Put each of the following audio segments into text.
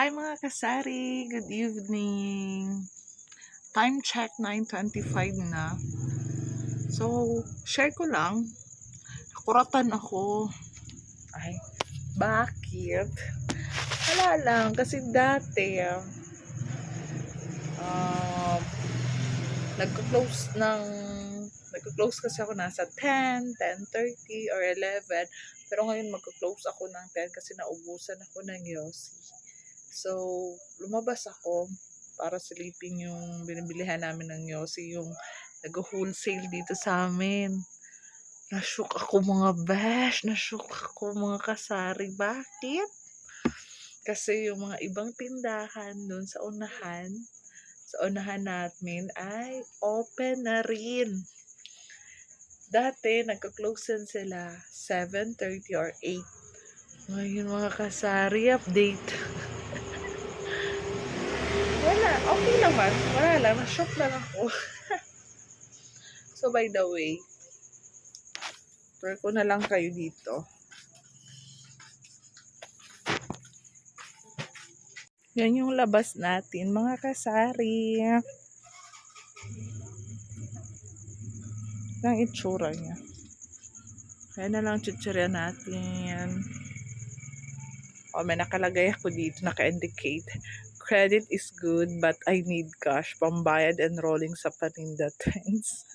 Hi mga kasari! Good evening! Time check 9:25 na. So, share ko lang. Nakuratan ako. Ay, bakit? Wala lang. Kasi dati, um, nagko-close ng nagko-close kasi ako nasa 10, 10:30 or 11. Pero ngayon magko-close ako ng 10 kasi naubusan ako ng yosi. So, lumabas ako para silipin yung binibilihan namin ng yosi, yung nag-wholesale dito sa amin. Nashook ako mga besh, nashook ako mga kasari. Bakit? Kasi yung mga ibang tindahan doon sa unahan namin ay open na rin. Dati, nagka-close sila 7:30 or 8. Ngayon mga kasari, update. Wala, okay naman. Wala lang, na-shock lang ako. So, by the way, tour ko na lang kayo dito. Yan yung labas natin, mga kasari. Ang itsura niya. Kaya na lang chichirya natin. O, may nakalagay ako dito, naka-indicate. Credit is good, but I need cash. Pambayad and rolling sa paninda trends.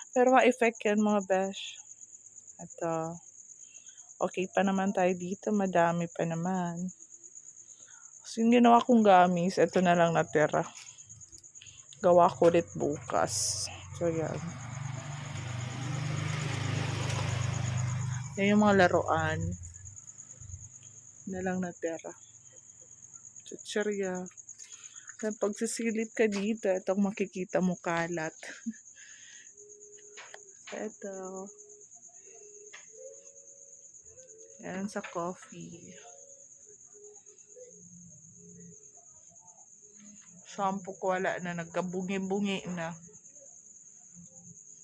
Pero ma-effect yan mga besh. At okay pa naman tayo dito, madami pa naman. So, yung ginawa kong gamis, ito na lang natira. Gawa ko ulit bukas. So, yan. Yan yung mga laruan. Na lang natira. Chichirya. Kaya pagsisilip ka dito, itong makikita mo kalat. Ito. Yan sa coffee. Shampoo ko wala na, nagkabungi-bungi na.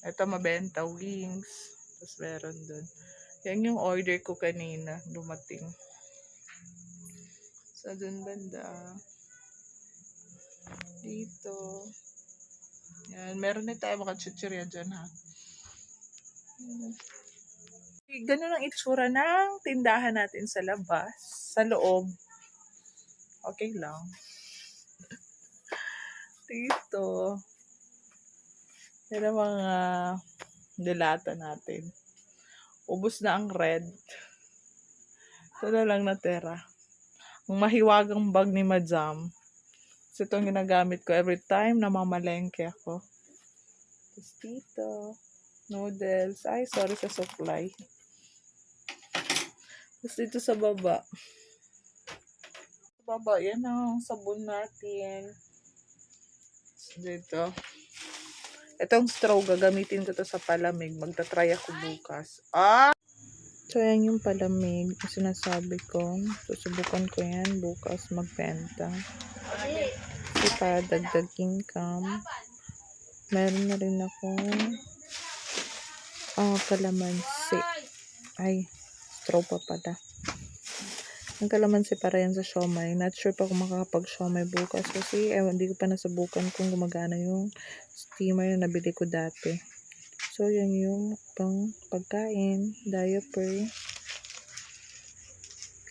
Ito mabenta, wings. Tapos meron dun. Yan yung order ko kanina, dumating. Sa dun banda. Dito. Yan, meron na tayo mga chichirya dyan ha. Ganun ang itsura ng tindahan natin sa labas. Sa loob. Okay lang. Dito. Yan ang mga dilata natin. Ubus na ang red. Ito na lang natira. Ang mahiwagang bag ni Madam. So, itong ginagamit ko every time na mamalengke ako. Tapos dito. Noodles. Ay, sorry sa supply. Tapos dito sa baba. Sa baba, yan ang sabon natin. Dito. Itong straw, gagamitin ko to sa palamig. Magta-try ako bukas. So, yan yung palamig. Yung sinasabi ko. Susubukan ko yan bukas magbenta. Kasi para dagdag income. Meron na rin akong kalamansi. Ay, straw pa pala. Ang kalamansi para yan sa siomay. Not sure pa kung makakapag-siomay bukas. Kasi hindi ko pa nasubukan kung gumagana yung steamer na nabili ko dati. So, yan yung pang pagkain. Diaper.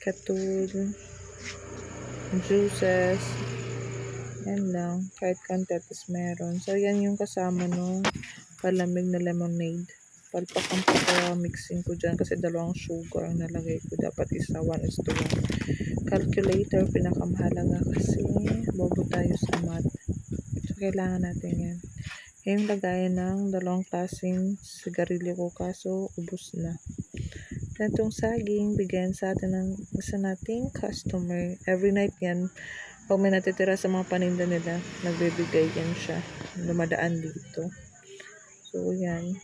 Katul. Juices. Yan lang. Kahit context meron. So, yan yung kasama nung palamig na lemonade. Palpak ang pagka-mixing ko dyan kasi dalawang sugar ang nalagay ko. Dapat isa 1:1. Calculator, pinakamahalaga kasi bobo tayo sa math. So, kailangan natin yan. Yung lagayan ng dalawang klaseng sigarilyo ko kaso ubos na. Itong saging, bigyan sa atin ng isa nating customer. Every night yan, pag may natitira sa mga paninda nila, nagbibigay yan siya. Dumadaan dito. So, yan.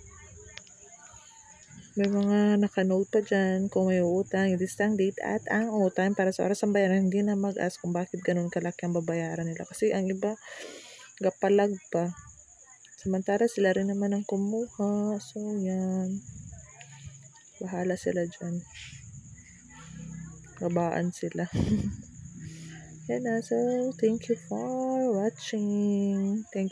May mga nakanote pa dyan kung may utang, yung listang date at ang utang para sa oras ng bayaran. Hindi na mag-ask kung bakit ganun kalaki ang babayaran nila. Kasi ang iba, gapalag pa. Samantara sila rin naman ang kumuha. So, yan. Bahala sila dyan. Babaan sila. Yan na. So, thank you for watching. Thank